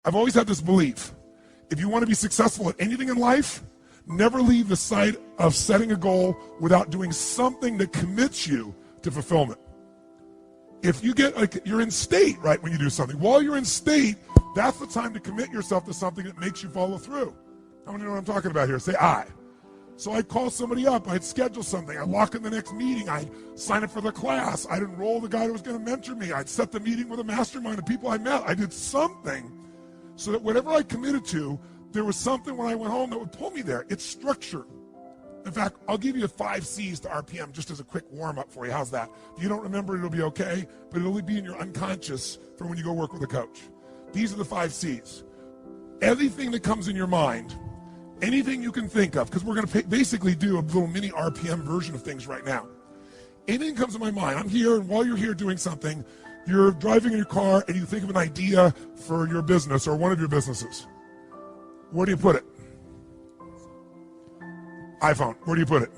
I've always had this belief. If you want to be successful at anything in life, never leave the sight of setting a goal without doing something that commits you to fulfillment. If you get, you're in state, right, when you do something. While you're in state, that's the time to commit yourself to something that makes you follow through. How many know what I'm talking about here? Say I. So I'd call somebody up, I'd schedule something, I'd lock in the next meeting, I'd sign up for the class, I'd enroll the guy who was going to mentor me, I'd set the meeting with a mastermind of people I met. I did something so that whatever I committed to, there was something when I went home that would pull me there. It's structure. In fact, I'll give you 5 C's to RPM just as a quick warm-up for you. How's that? If you don't remember, it'll be okay, but it'll be in your unconscious for when you go work with a coach. These are the 5 C's. Everything that comes in your mind, anything you can think of, because we're going to basically do a little mini RPM version of things right now. Anything comes in my mind, I'm here, and while you're here doing something, you're driving in your car and you think of an idea for your business or one of your businesses. Where do you put it? iPhone, where do you put it?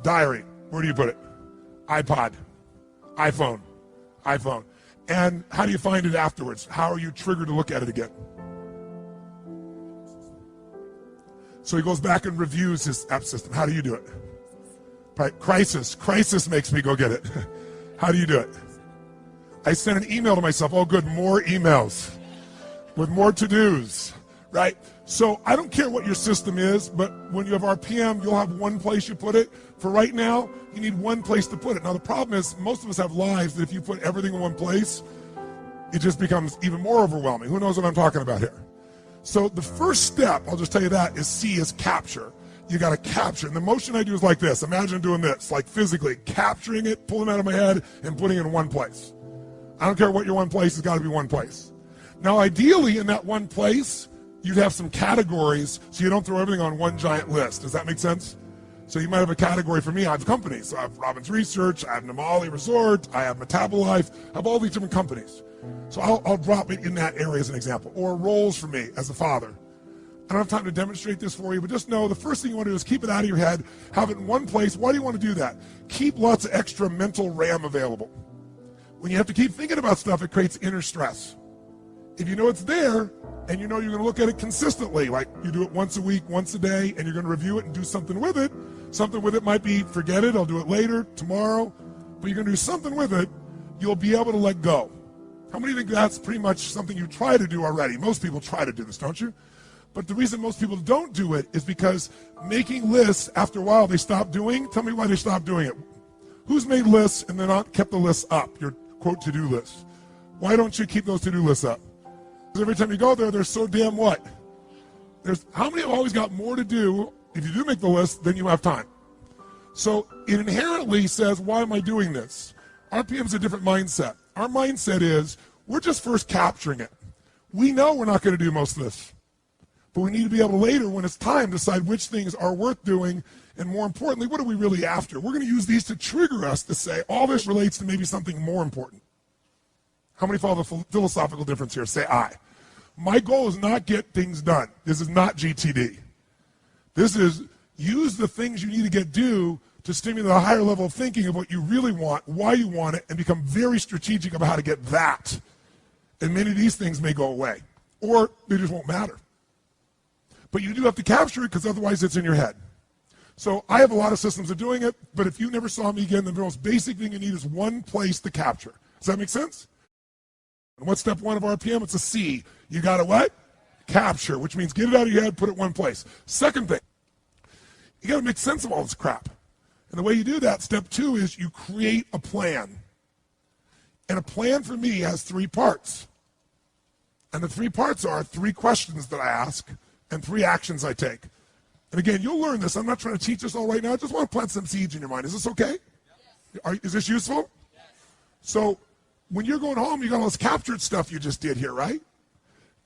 Diary, where do you put it? iPod, iPhone. And how do you find it afterwards? How are you triggered to look at it again? So he goes back and reviews his app system. How do you do it? Right, crisis makes me go get it. How do you do it? I send an email to myself. Oh good, more emails with more to-dos, right? So I don't care what your system is, but when you have RPM, you'll have one place you put it. For right now, you need one place to put it. Now the problem is most of us have lives that if you put everything in one place, it just becomes even more overwhelming. Who knows what I'm talking about here? So the first step, I'll just tell you that, is C, is capture. You got to capture. And the motion I do is like this. Imagine doing this, like physically capturing it, pulling it out of my head, and putting it in one place. I don't care what your one place, it's got to be one place. Now ideally in that one place, you'd have some categories so you don't throw everything on one giant list. Does that make sense? So you might have a category. For me, I have companies. So I have Robbins Research, I have Namali Resort, I have Metabolife, I have all these different companies. So I'll drop it in that area as an example. Or roles for me as a father. I don't have time to demonstrate this for you, but just know the first thing you want to do is keep it out of your head, have it in one place. Why do you want to do that? Keep lots of extra mental RAM available. When you have to keep thinking about stuff, it creates inner stress. If you know it's there, and you know you're going to look at it consistently, like you do it once a week, once a day, and you're going to review it and do something with it. Something with it might be, forget it, I'll do it later, tomorrow, but you're going to do something with it, you'll be able to let go. How many think that's pretty much something you try to do already? Most people try to do this, don't you? But the reason most people don't do it is because making lists, after a while, they stop doing. Tell me why they stop doing it. Who's made lists and they're not kept the lists up, your quote to-do lists? Why don't you keep those to-do lists up? Because every time you go there, they're so damn what? How many have always got more to do if you do make the list than you have time? So it inherently says, why am I doing this? RPM is a different mindset. Our mindset is, we're just first capturing it. We know we're not going to do most of this. But we need to be able to later, when it's time, decide which things are worth doing, and more importantly, what are we really after? We're going to use these to trigger us to say, all this relates to maybe something more important. How many follow the philosophical difference here? Say I. My goal is not get things done. This is not GTD. This is use the things you need to get done to stimulate a higher level of thinking of what you really want, why you want it, and become very strategic about how to get that. And many of these things may go away, or they just won't matter. But you do have to capture it because otherwise it's in your head. So I have a lot of systems of doing it, but if you never saw me again, the most basic thing you need is one place to capture. Does that make sense? And what's step 1 of RPM? It's a C. You got to what? Capture, which means get it out of your head, put it in one place. Second thing, you got to make sense of all this crap. And the way you do that, step 2, is you create a plan. And a plan for me has 3 parts. And the 3 parts are 3 questions that I ask and 3 actions I take. And again, you'll learn this. I'm not trying to teach this all right now. I just want to plant some seeds in your mind. Is this okay? Yes. Is this useful? Yes. So when you're going home, you got all this captured stuff you just did here, right?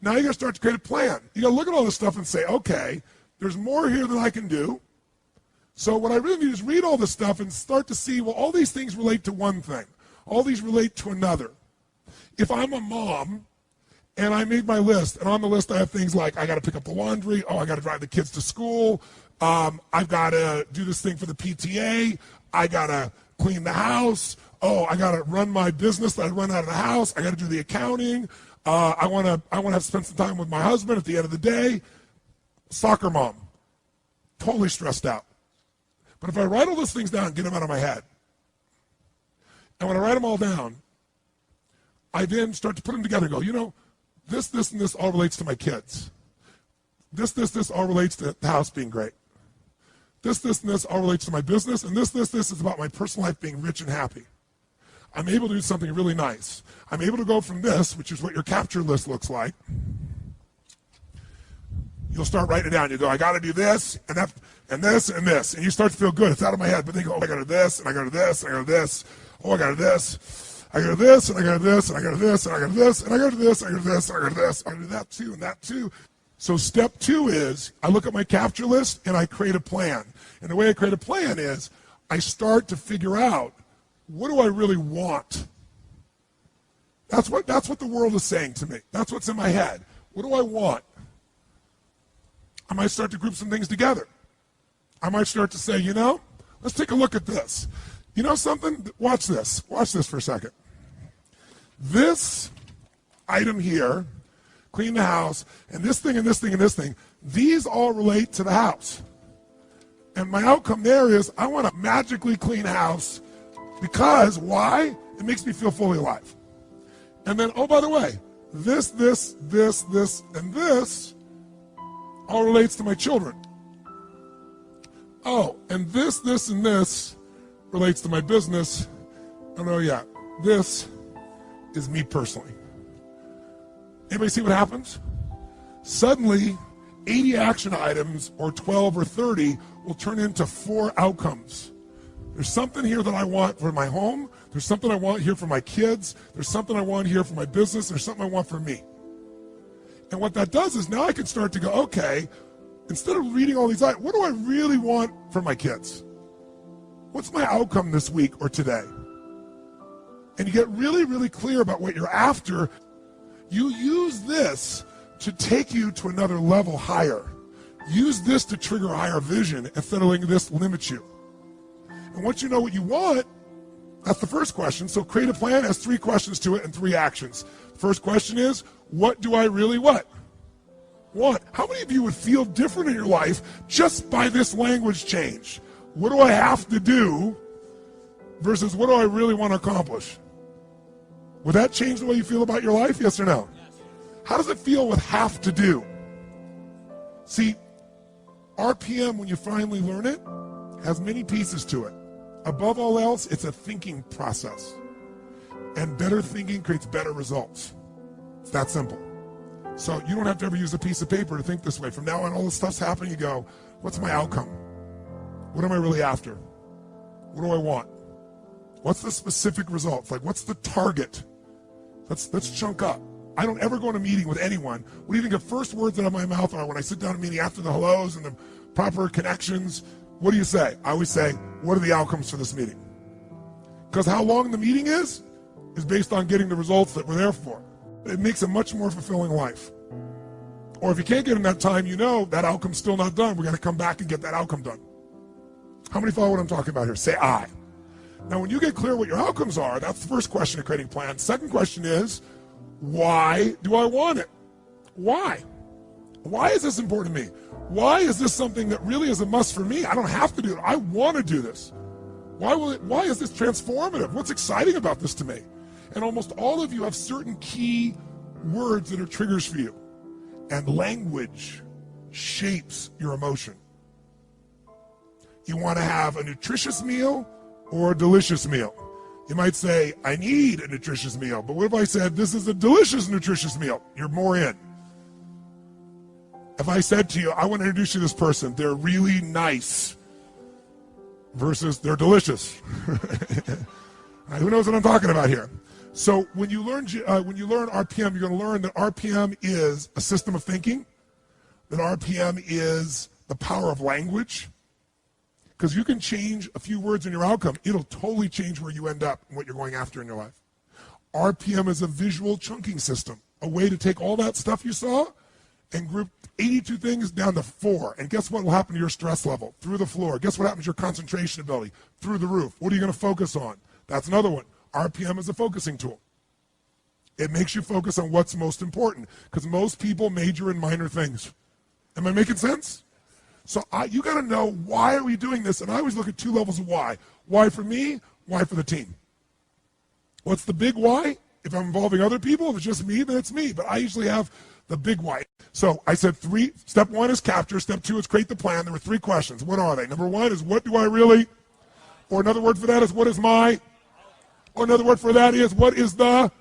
Now you got to start to create a plan. You got to look at all this stuff and say, okay, there's more here than I can do. So what I really need is read all this stuff and start to see, well, all these things relate to one thing. All these relate to another. If I'm a mom and I made my list, and on the list I have things like I got to pick up the laundry, oh, I got to drive the kids to school, I've got to do this thing for the PTA, I got to clean the house, oh, I got to run my business that I run out of the house, I got to do the accounting, I want to have spent some time with my husband at the end of the day. Soccer mom. Totally stressed out. But if I write all those things down and get them out of my head, and when I write them all down, I then start to put them together and go, you know, this, and this all relates to my kids. This all relates to the house being great. This, and this all relates to my business. And this is about my personal life being rich and happy. I'm able to do something really nice. I'm able to go from this, which is what your capture list looks like. You'll start writing it down. You go, I got to do this, and that, and this, and this. And you start to feel good. It's out of my head. But then you go, oh, I got to do this, and I got to do this, and I got to do this. Oh, I got to do this. I got to do this, and I got to do this, and I got to do this, and I got to do this, and I got to do this, and I got to do this, and I got to do this. I got to do that too, and that too. So step 2 is I look at my capture list and I create a plan. And the way I create a plan is I start to figure out, what do I really want? That's what the world is saying to me. That's what's in my head. What do I want? I might start to group some things together. I might start to say, you know, let's take a look at this. You know something? Watch this. Watch this for a second. This item here, clean the house, and this thing, and this thing, and this thing, these all relate to the house. And my outcome there is I want a magically clean house because, why? It makes me feel fully alive. And then, oh, by the way, this, and this all relates to my children. Oh, and this, and this relates to my business. And oh yeah, this is me personally. Anybody see what happens? Suddenly, 80 action items or 12 or 30 will turn into 4 outcomes. There's something here that I want for my home. There's something I want here for my kids. There's something I want here for my business. There's something I want for me. And what that does is now I can start to go, okay, instead of reading all these items, what do I really want for my kids? What's my outcome this week or today? And you get really, really clear about what you're after. You use this to take you to another level higher. Use this to trigger a higher vision instead of letting this limit you. And once you know what you want, that's the first question. So create a plan has 3 questions to it and 3 actions. First question is, what do I really want? How many of you would feel different in your life just by this language change? What do I have to do versus what do I really want to accomplish? Would that change the way you feel about your life? Yes or no? How does it feel with have to do? See, RPM, when you finally learn it, has many pieces to it. Above all else, it's a thinking process. And better thinking creates better results. It's that simple. So you don't have to ever use a piece of paper to think this way. From now on, all this stuff's happening, you go, what's my outcome? What am I really after? What do I want? What's the specific results? Like, what's the target? Let's chunk up. I don't ever go in a meeting with anyone. What do you think the first words out of my mouth are when I sit down in a meeting after the hellos and the proper connections? What do you say? I always say, what are the outcomes for this meeting? Because how long the meeting is based on getting the results that we're there for. It makes a much more fulfilling life. Or if you can't get in that time, you know that outcome's still not done. We got to come back and get that outcome done. How many follow what I'm talking about here? Say I. Now, when you get clear what your outcomes are, that's the first question of creating plans. Second question is, why do I want it? Why? Why is this important to me? Why is this something that really is a must for me? I don't have to do it. I want to do this. Why is this transformative? What's exciting about this to me? And almost all of you have certain key words that are triggers for you. And language shapes your emotion. You want to have a nutritious meal or a delicious meal. You might say, I need a nutritious meal. But what if I said, this is a delicious, nutritious meal? You're more in. If I said to you, I want to introduce you to this person, they're really nice versus they're delicious. Who knows what I'm talking about here? So when you learn RPM, you're going to learn that RPM is a system of thinking, that RPM is the power of language, because you can change a few words in your outcome. It'll totally change where you end up and what you're going after in your life. RPM is a visual chunking system, a way to take all that stuff you saw and group 82 things down to 4. And guess what will happen to your stress level? Through the floor. Guess what happens to your concentration ability? Through the roof. What are you going to focus on? That's another one. RPM is a focusing tool. It makes you focus on what's most important, because most people major in minor things. Am I making sense? So you got to know, why are we doing this? And I always look at two levels of why. Why for me, why for the team. What's the big why? If I'm involving other people, if it's just me, then it's me. But I usually have the big why. So I said step one is capture. Step two is create the plan. There were 3 questions. What are they? Number 1 is, what do I really? Or another word for that is, what is my? Or another word for that is, what is the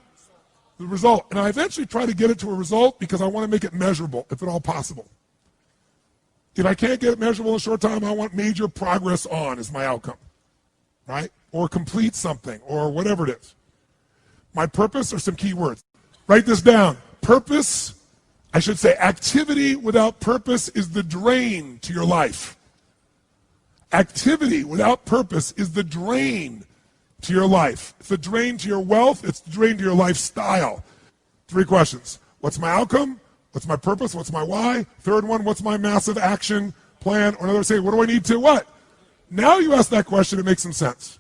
result? And I eventually try to get it to a result because I want to make it measurable, if at all possible. If I can't get it measurable in a short time, I want major progress on is my outcome, right? Or complete something, or whatever it is. My purpose are some key words. Write this down. Purpose, I should say activity without purpose is the drain to your life. Activity without purpose is the drain to your life. It's the drain to your wealth. It's the drain to your lifestyle. 3 questions. What's my outcome? What's my purpose? What's my why? Third one, what's my massive action plan? Or another, say, what do I need to what? Now you ask that question, it makes some sense.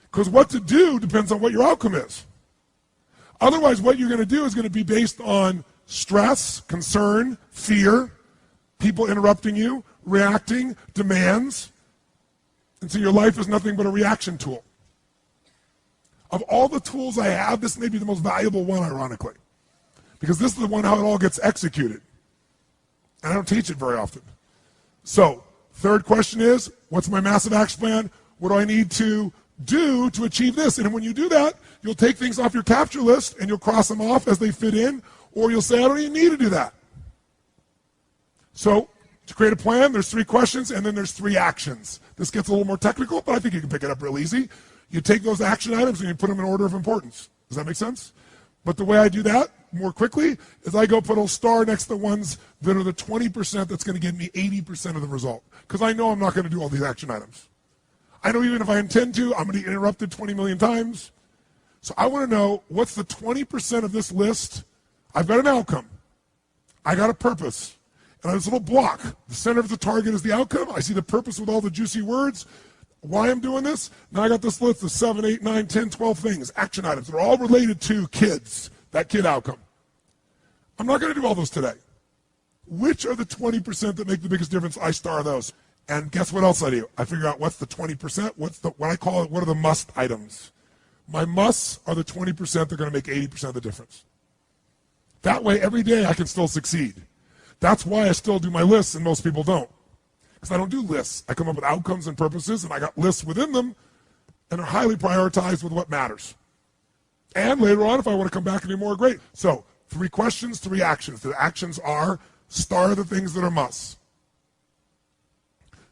Because what to do depends on what your outcome is. Otherwise, what you're going to do is going to be based on stress, concern, fear, people interrupting you, reacting, demands. And so your life is nothing but a reaction tool. Of all the tools I have, this may be the most valuable one, ironically. Because this is the one how it all gets executed. And I don't teach it very often. So, third question is, what's my massive action plan? What do I need to do to achieve this? And when you do that, you'll take things off your capture list and you'll cross them off as they fit in, or you'll say, I don't even need to do that. So, to create a plan, there's 3 questions and then there's 3 actions. This gets a little more technical, but I think you can pick it up real easy. You take those action items and you put them in order of importance. Does that make sense? But the way I do that more quickly is I go put a star next to the ones that are the 20% that's going to give me 80% of the result. Because I know I'm not going to do all these action items. I know even if I intend to, I'm going to get interrupted 20 million times. So I want to know, what's the 20% of this list? I've got an outcome. I got a purpose. And I have this little block. The center of the target is the outcome. I see the purpose with all the juicy words. Why I'm doing this? Now I got this list of 7, 8, 9, 10, 12 things, action items. They're all related to kids, that kid outcome. I'm not going to do all those today. Which are the 20% that make the biggest difference? I star those. And guess what else I do? I figure out what's the 20%, what I call it, what are the must items. My musts are the 20% that are going to make 80% of the difference. That way, every day I can still succeed. That's why I still do my lists and most people don't. Because I don't do lists. I come up with outcomes and purposes, and I got lists within them, and they're highly prioritized with what matters. And later on, if I want to come back and do more, great. So, 3 questions, 3 actions. The actions are, star the things that are musts.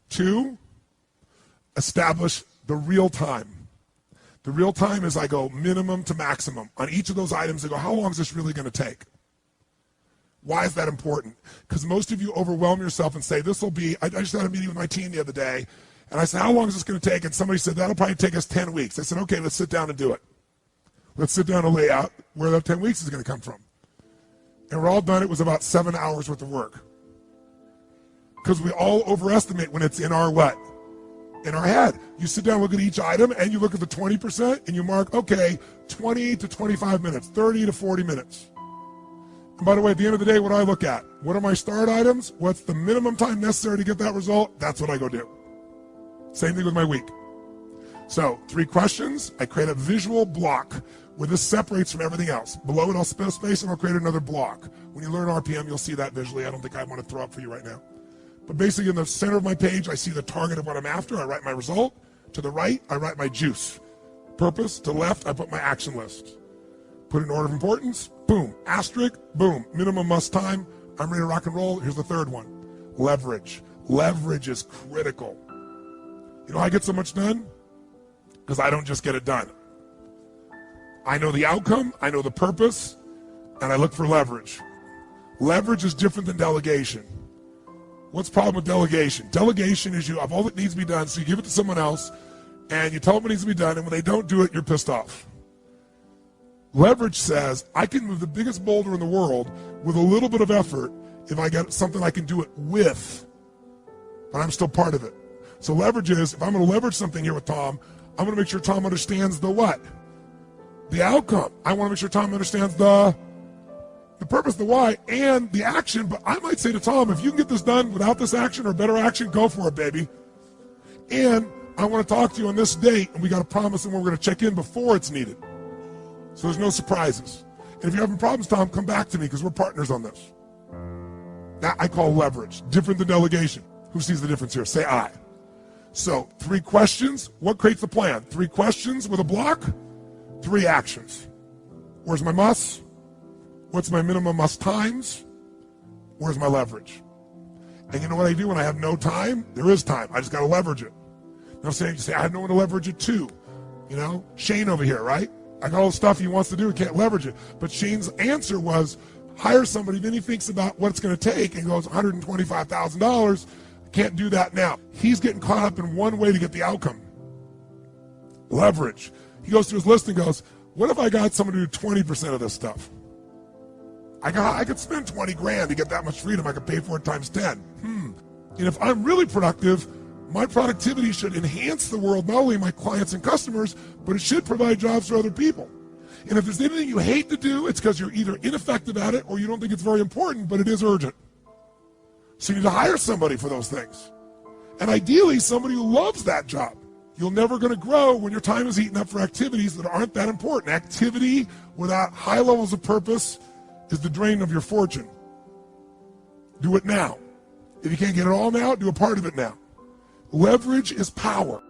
2, establish the real time. The real time is I go minimum to maximum. On each of those items, I go, how long is this really going to take? Why is that important? Because most of you overwhelm yourself and say, this will be, I just had a meeting with my team the other day, and I said, how long is this going to take? And somebody said, that'll probably take us 10 weeks. I said, okay, let's sit down and do it. Let's sit down and lay out where that 10 weeks is going to come from. And we're all done. It was about 7 hours worth of work. Because we all overestimate when it's in our what? In our head. You sit down, look at each item, and you look at the 20%, and you mark, okay, 20 to 25 minutes, 30 to 40 minutes. And by the way, at the end of the day, what do I look at? What are my start items? What's the minimum time necessary to get that result? That's what I go do. Same thing with my week. So, 3 questions. I create a visual block where this separates from everything else. Below it, I'll spell space and I'll create another block. When you learn RPM, you'll see that visually. I don't think I want to throw up for you right now. But basically, in the center of my page, I see the target of what I'm after. I write my result. To the right, I write my juice. Purpose. To the left, I put my action list. Put in order of importance. Boom. Asterisk. Boom. Minimum must time. I'm ready to rock and roll. Here's the third one. Leverage. Leverage is critical. You know how I get so much done? Because I don't just get it done. I know the outcome, I know the purpose, and I look for leverage. Leverage is different than delegation. What's the problem with delegation? Delegation is you have all that needs to be done, so you give it to someone else, and you tell them what needs to be done, and when they don't do it, you're pissed off. Leverage says, I can move the biggest boulder in the world with a little bit of effort if I get something I can do it with, but I'm still part of it. So leverage is, if I'm going to leverage something here with Tom, I'm going to make sure Tom understands the what? the outcome. I want to make sure Tom understands the purpose, the why, and the action. But I might say to Tom, if you can get this done without this action or better action, go for it, baby. And I want to talk to you on this date, and we got to promise, and we're going to check in before it's needed. So there's no surprises. And if you're having problems, Tom, come back to me because we're partners on this. That I call leverage, different than delegation. Who sees the difference here? Say I. So 3 questions. What creates the plan? 3 questions with a block, 3 actions. Where's my must? What's my minimum must times? Where's my leverage? And you know what I do when I have no time? There is time. I just got to leverage it. Now you say, I have no one to leverage it to. You know, Shane over here, right? I got all the stuff he wants to do. He can't leverage it. But Shane's answer was, hire somebody. Then he thinks about what it's going to take and goes, $125,000. Can't do that now. He's getting caught up in one way to get the outcome. Leverage. He goes through his list and goes, what if I got someone to do 20% of this stuff? I could spend 20 grand to get that much freedom. I could pay for it times 10. And if I'm really productive, my productivity should enhance the world, not only my clients and customers, but it should provide jobs for other people. And if there's anything you hate to do, it's because you're either ineffective at it or you don't think it's very important, but it is urgent. So you need to hire somebody for those things. And ideally, somebody who loves that job. You're never going to grow when your time is eaten up for activities that aren't that important. Activity without high levels of purpose is the drain of your fortune. Do it now. If you can't get it all now, do a part of it now. Leverage is power.